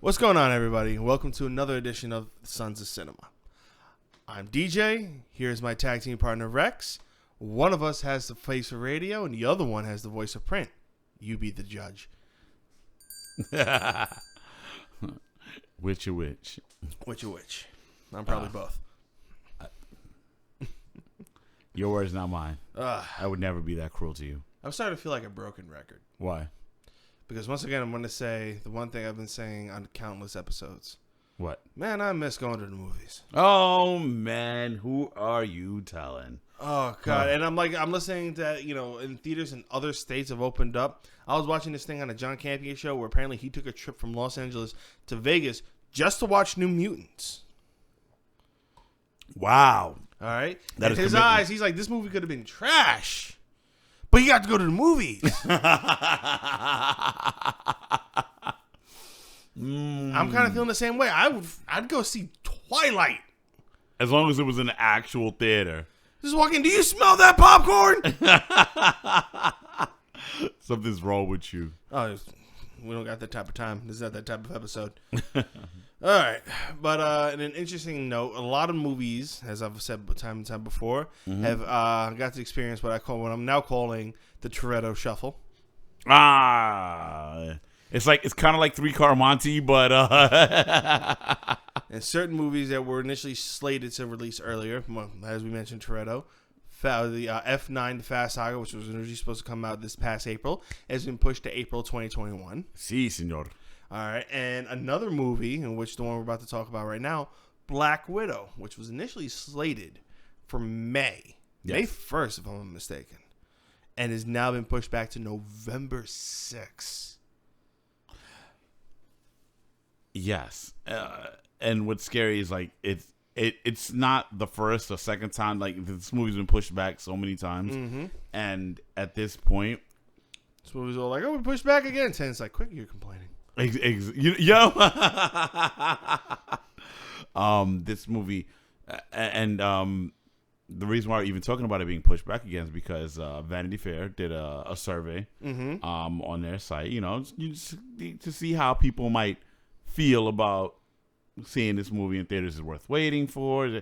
What's going on, everybody? Welcome to another edition of Sons of Cinema. I'm DJ. Here's my tag team partner, Rex. One of us has the face of radio, and the other one has the voice of print. You be the judge. Which a which? Which a which? I'm probably both. Your words, not mine. I would never be that cruel to you. I'm starting to feel like a broken record. Why? Because once again, I'm going to say the one thing I've been saying on countless episodes. What? Man, I miss going to the movies. Oh, man. Who are you telling? Oh, God. And I'm listening to, in theaters in other states have opened up. I was watching this thing on a John Campion show where apparently he took a trip from Los Angeles to Vegas just to watch New Mutants. Wow. All right? That in is his commitment. eyes, he's like, this movie could have been trash. But you got to go to the movies. I'm kind of feeling the same way. I'd go see Twilight. As long as it was in the actual theater. Just walk in. Do you smell that popcorn? Something's wrong with you. Oh, we don't got that type of time. This is not that type of episode. All right. But in an interesting note, a lot of movies, as I've said time and time before, have got to experience what I'm now calling the Toretto Shuffle. It's kind of like Three Car Monte, but and certain movies that were initially slated to release earlier, as we mentioned, Toretto, the F9 The Fast Saga, which was originally supposed to come out this past April, has been pushed to April 2021. Si, senor. All right, and another movie, in which the one we're about to talk about right now, Black Widow, which was initially slated for May 1st, if I'm not mistaken, and has now been pushed back to November 6th. Yes, and what's scary is it's not the first or second time. Like, this movie's been pushed back so many times, and at this point, this movie's all like, "Oh, we pushed back again." And it's like, "Quick, you're complaining." This movie, and the reason why we're even talking about it being pushed back again is because Vanity Fair did a survey on their site. To see how people might feel about seeing this movie in theaters is worth waiting for,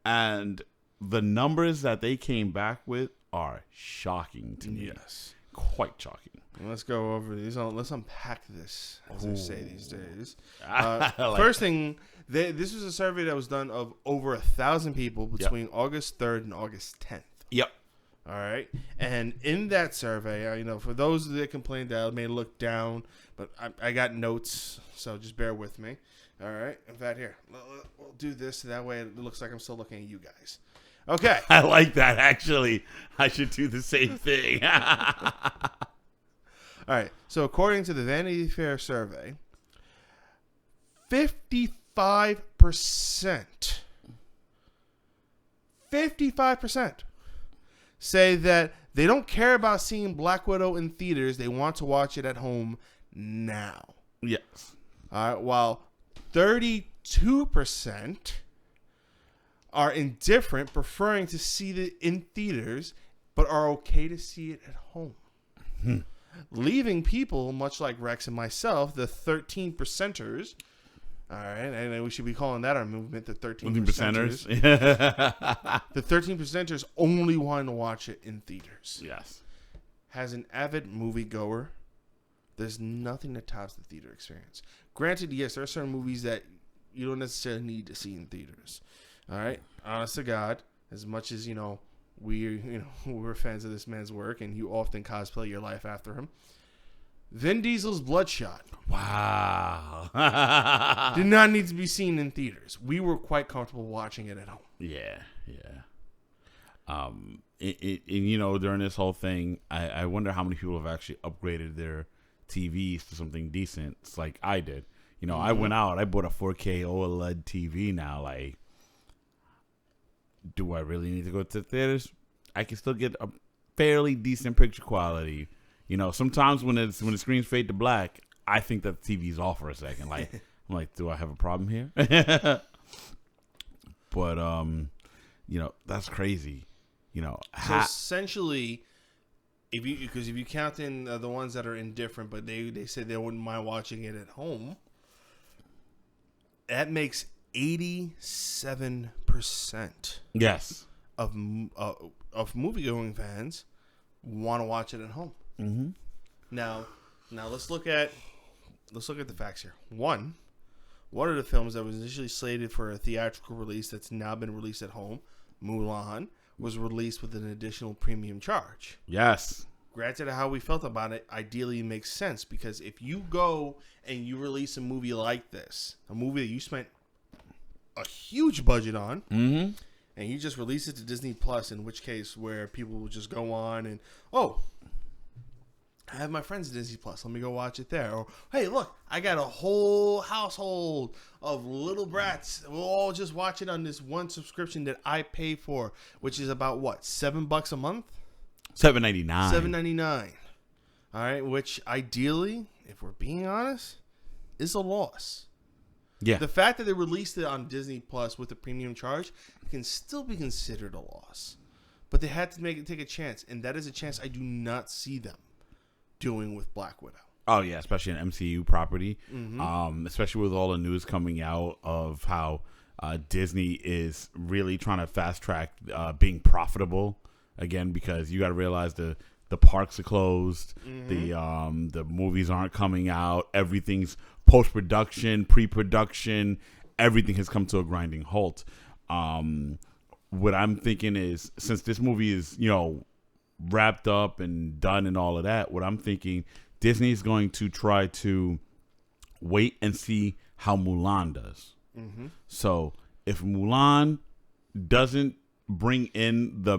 and the numbers that they came back with are shocking to me. Yes, quite shocking. Let's go over these. Let's unpack this, as they say these days. First thing, this was a survey that was done of over 1,000 people between August 3rd and August 10th. Yep. All right. And in that survey, for those that complained that I may look down, but I got notes, so just bear with me. All right. In fact, here, we'll do this. That way it looks like I'm still looking at you guys. Okay. I like that, actually. I should do the same thing. All right. So according to the Vanity Fair survey, 55% say that they don't care about seeing Black Widow in theaters. They want to watch it at home now. Yes. All right. While 32% are indifferent, preferring to see it in theaters, but are okay to see it at home. Leaving people, much like Rex and myself, the 13 percenters. All right, and we should be calling that our movement, the 13 percenters. The 13 percenters only want to watch it in theaters. Yes. As an avid moviegoer, there's nothing that tops the theater experience. Granted, yes, there are certain movies that you don't necessarily need to see in theaters. All right, honest to God, as much as we're fans of this man's work, and you often cosplay your life after him. Vin Diesel's Bloodshot. Wow. Did not need to be seen in theaters. We were quite comfortable watching it at home. Yeah. During this whole thing, I wonder how many people have actually upgraded their TVs to something decent. It's like I did. I went out, I bought a 4K OLED TV now. Like, do I really need to go to the theaters? I can still get a fairly decent picture quality. Sometimes when the screens fade to black, I think that the TV's off for a second. Like, I'm like, do I have a problem here? But that's crazy. So essentially, if you count in the ones that are indifferent, but they say they wouldn't mind watching it at home, that makes 87% Yes. of movie-going fans want to watch it at home. Mm-hmm. Now let's look at the facts here. One of the films that was initially slated for a theatrical release that's now been released at home, Mulan, was released with an additional premium charge. Yes. Granted, how we felt about it ideally makes sense, because if you go and you release a movie like this, a movie that you spent a huge budget on, Mm-hmm. and you just release it to Disney Plus, in which case where people will just go on and, oh, I have my friends at Disney Plus, let me go watch it there. Or, hey, look, I got a whole household of little brats. We'll all just watch it on this one subscription that I pay for, which is about what, $7 a month? $7.99. $7.99. All right, which ideally, if we're being honest, is a loss. Yeah. The fact that they released it on Disney Plus with a premium charge can still be considered a loss. But they had to take a chance, and that is a chance I do not see them doing with Black Widow. Oh, yeah, especially an MCU property. Mm-hmm. Especially with all the news coming out of how Disney is really trying to fast track being profitable again, because you got to realize the parks are closed, the movies aren't coming out, everything's post-production, pre-production, everything has come to a grinding halt. What I'm thinking is, since this movie is, wrapped up and done and all of that, what I'm thinking, Disney is going to try to wait and see how Mulan does. Mm-hmm. So if Mulan doesn't bring in the,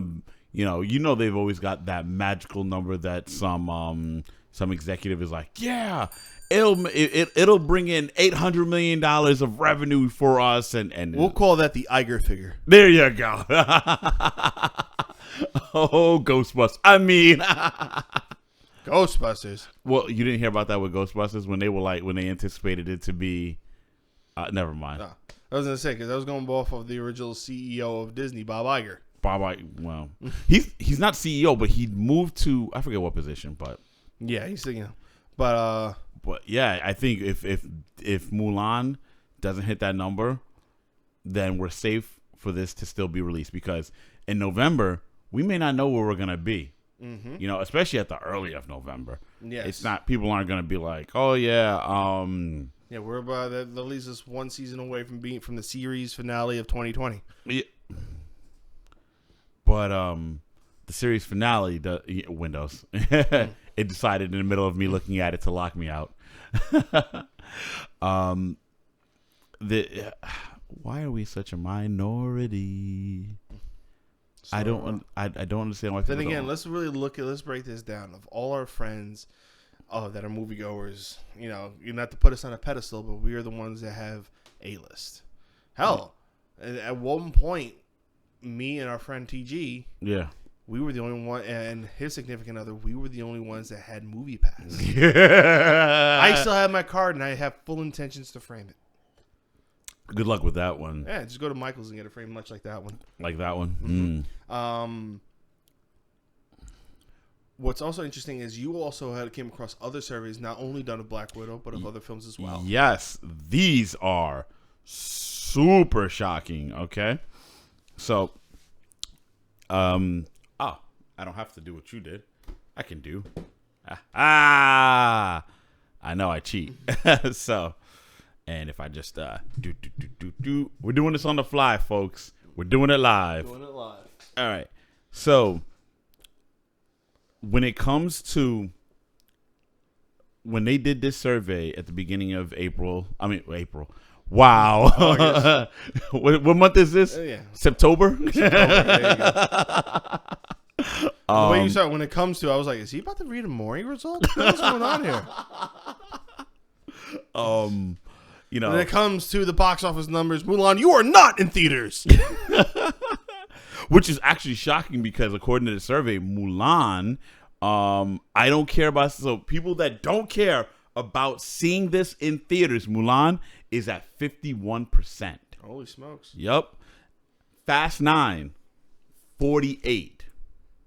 they've always got that magical number that some executive is like, yeah, it'll bring in $800 million of revenue for us, and we'll call that the Iger figure. There you go. Oh, Ghostbusters. I mean, Ghostbusters. Well, you didn't hear about that with Ghostbusters when they anticipated it to be. Never mind. No. I was gonna say, because I was going off of the original CEO of Disney, Bob Iger. Well, he's not CEO, but he moved to, I forget what position, but yeah, he's but yeah, I think if Mulan doesn't hit that number, then we're safe for this to still be released, because in November we may not know where we're gonna be. Mm-hmm. Especially at the early of November. Yes. It's not, people aren't gonna be like, oh yeah, yeah, we're about at least this one season away from the series finale of 2020. Yeah. But the series finale, Windows, it decided in the middle of me looking at it to lock me out. Why are we such a minority? So, I don't understand why. Then again, let's break this down. Of all our friends that are moviegoers, you're not to put us on a pedestal, but we are the ones that have A-list. Hell, at one point, me and our friend TG, yeah, we were the only one, and his significant other, we were the only ones that had Movie Pass. I still have my card, and I have full intentions to frame it. Good luck with that one. Yeah, just go to Michael's and get it framed much like that one. Like that one? Mm-hmm. What's also interesting is you also came across other surveys, not only done of Black Widow, but of other films as well. Yes, these are super shocking, okay? So, I don't have to do what you did. I can do. I know I cheat. So... And if I just we're doing this on the fly, folks. We're doing it live. All right. So when it comes to when they did this survey at the beginning of April. Wow. What month is this? Yeah. September? There you go. The way you start, when it comes to, I was like, is he about to read a Maury result? What's going on here? When it comes to the box office numbers, Mulan, you are not in theaters. Which is actually shocking, because according to the survey, Mulan, I don't care about, so people that don't care about seeing this in theaters, Mulan is at 51%. Holy smokes. Yep. Fast 9, 48.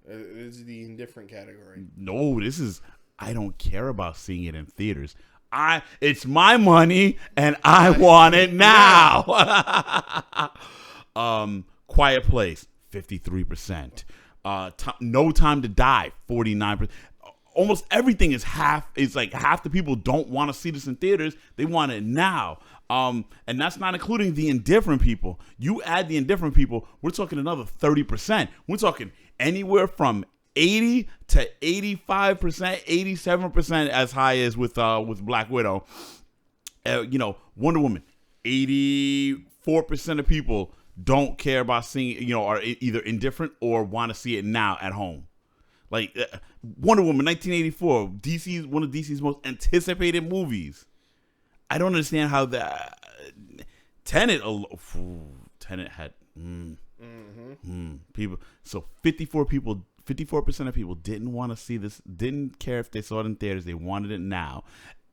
This is the indifferent category. No, this is, I don't care about seeing it in theaters. It's my money and I want it now. Quiet Place, 53%. No Time to Die, 49%. Almost everything is half. It's like half the people don't want to see this in theaters. They want it now. And that's not including the indifferent people. You add the indifferent people, we're talking another 30%. We're talking anywhere from 80 to 85%, 87% as high as with Black Widow. Wonder Woman, 84% of people don't care about seeing, are either indifferent or want to see it now at home. Like Wonder Woman, 1984, one of DC's most anticipated movies. I don't understand how that Tenet had people. So 54% of people didn't want to see this, didn't care if they saw it in theaters. They wanted it now,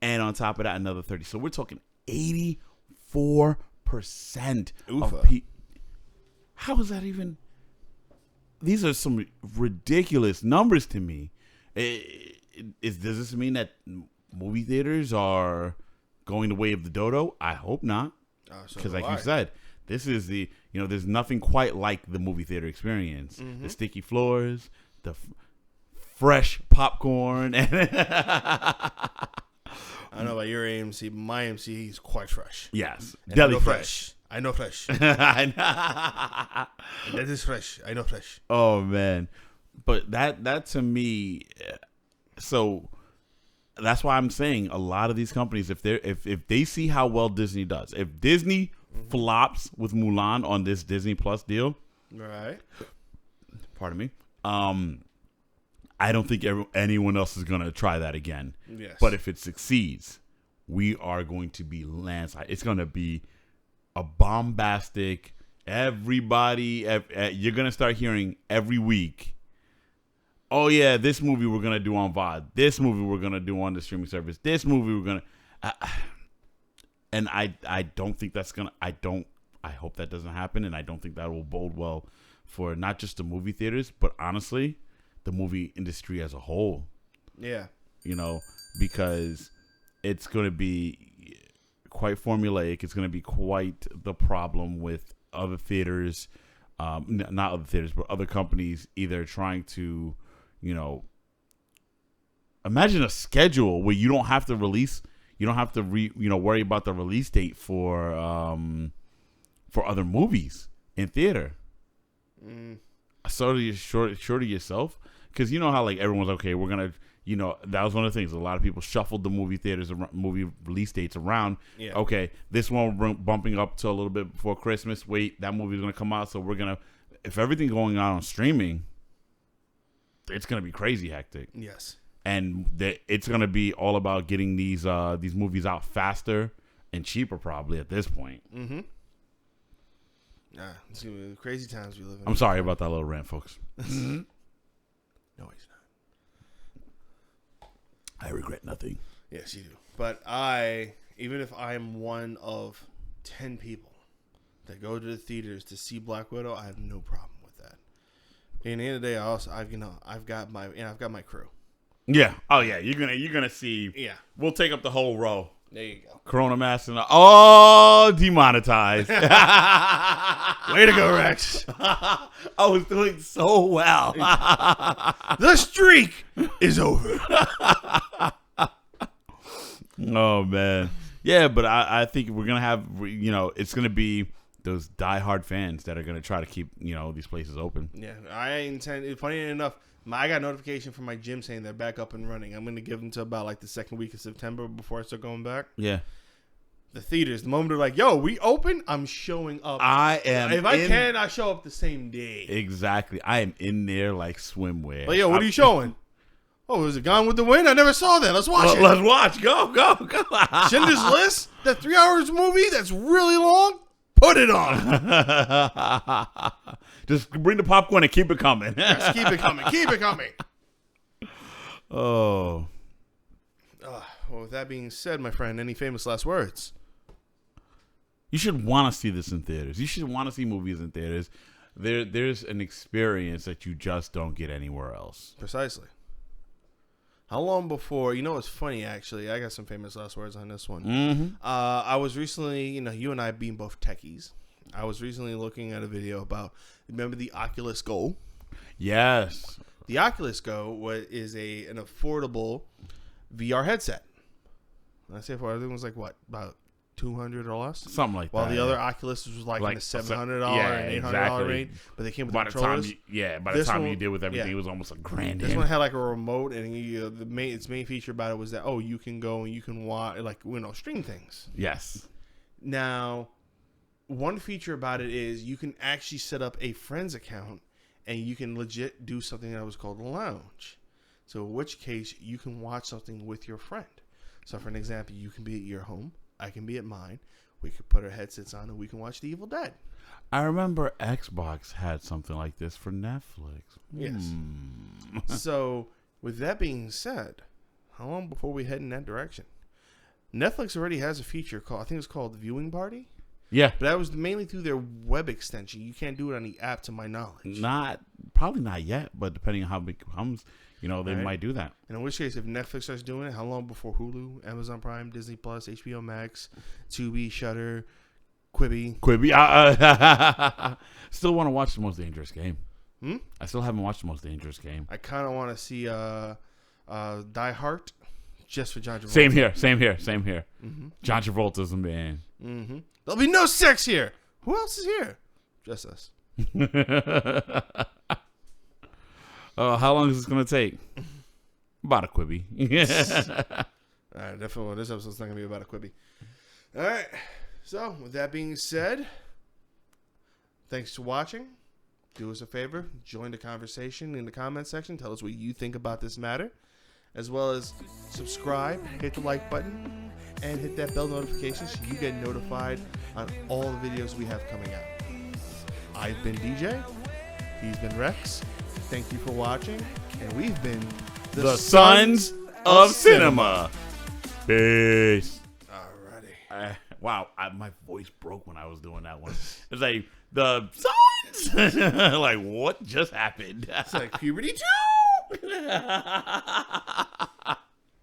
and on top of that, another 30. So we're talking 84% of people. How is that even? These are some ridiculous numbers to me. Does this mean that movie theaters are going the way of the dodo? I hope not. Because like you said, this is there's nothing quite like the movie theater experience. Mm-hmm. The sticky floors, the fresh popcorn. I don't know about your AMC, but my AMC is quite fresh. Yes. And Deli fresh. I know fresh. That is fresh. I know fresh. Oh man, but that to me, so that's why I'm saying a lot of these companies, if they see how well Disney does, if Disney flops with Mulan on this Disney Plus deal, right? Pardon me. I don't think anyone else is gonna try that again. Yes. But if it succeeds, we are going to be landslide. It's gonna be a bombastic, everybody, you're going to start hearing every week, oh yeah, this movie we're going to do on VOD, this movie we're going to do on the streaming service, this movie we're going to, and I don't think that's going to, I hope that doesn't happen, and I don't think that will bode well for not just the movie theaters, but honestly, the movie industry as a whole. Yeah. Because it's going to be quite formulaic. It's going to be quite the problem with other theaters, not other theaters, but other companies either trying to, imagine a schedule where you don't have to release, you don't have to worry about the release date for other movies in theater. So you're sure to yourself, because you know how like everyone's okay, we're gonna. That was one of the things. A lot of people shuffled the movie theaters, movie release dates around. Yeah. Okay, this one we're bumping up to a little bit before Christmas. Wait, that movie's going to come out, so we're going to... If everything's going on streaming, it's going to be crazy hectic. Yes. And it's going to be all about getting these movies out faster and cheaper probably at this point. Mm-hmm. Yeah, it's going to be crazy times we live in. I'm sorry about that little rant, folks. No, he's not. I regret nothing. Yes, you do. But even if I am one of 10 people that go to the theaters to see Black Widow, I have no problem with that. And at the end of the day, I've got my crew. Yeah. Oh yeah. You're gonna see. Yeah. We'll take up the whole row. There you go. Corona mask and demonetized. Way to go, Rex. I was doing so well. The streak is over. Oh man. Yeah, but I think we're gonna have it's gonna be those diehard fans that are gonna try to keep these places open. Yeah, I intend. Funny enough, I got a notification from my gym saying they're back up and running. I'm gonna give them to about like the second week of September before I start going back. Yeah. The theaters, the moment they're like, "Yo, we open," I'm showing up. I am. If I can, I show up the same day. Exactly. I am in there like swimwear. But yo, what are you showing? Oh, is it Gone with the Wind? I never saw that. Let's watch it. Let's watch. Go. Schindler's List? That 3 hours movie that's really long? Put it on. Just bring the popcorn and keep it coming. Yes, keep it coming. Keep it coming. Oh. Well, with that being said, my friend, any famous last words? You should want to see this in theaters. You should want to see movies in theaters. There's an experience that you just don't get anywhere else. Precisely. How long before, it's funny actually, I got some famous last words on this one. Mm-hmm. I was recently, you and I being both techies, I was recently looking at a video about, remember the Oculus Go? Yes. The Oculus Go is an affordable VR headset. When I say affordable, I think it was like what, about $200 or less? Something like While that. the other Oculus was like in the $700 and $800 exactly. range, but they came with By the controllers. time you did with everything, it was almost $1,000. This one had like a remote, and its main feature about it was that you can go and you can watch, stream things. Yes. Now, one feature about it is you can actually set up a friend's account, and you can legit do something that was called a lounge. So, in which case, you can watch something with your friend. So, for an example, you can be at your home. I can be at mine. We could put our headsets on, and we can watch The Evil Dead. I remember Xbox had something like this for Netflix. Yes. So, with that being said, how long before we head in that direction? Netflix already has a feature called, I think it's called Viewing Party. Yeah. But that was mainly through their web extension. You can't do it on the app, to my knowledge. Probably not yet, but depending on how big it becomes, they might do that. And in which case, if Netflix starts doing it, how long before Hulu, Amazon Prime, Disney Plus, HBO Max, Tubi, Shudder, Quibi? Still want to watch The Most Dangerous Game. Hmm? I still haven't watched The Most Dangerous Game. I kind of want to see Die Hard, just for John Travolta. Same here. Mm-hmm. John Travolta's a man. Mm-hmm. There'll be no sex here. Who else is here? Just us. How long is this going to take? About a Quibi. All right, definitely. This episode's not going to be about a Quibi. All right. So, with that being said, thanks for watching. Do us a favor. Join the conversation in the comment section. Tell us what you think about this matter. As well as subscribe, hit the like button, and hit that bell notification so you get notified on all the videos we have coming out. I've been DJ. He's been Rex. Thank you for watching. And we've been the Sons of Cinema. Peace. Alrighty. Wow, my voice broke when I was doing that one. It's like, the Sons. Like, what just happened? It's like puberty 2.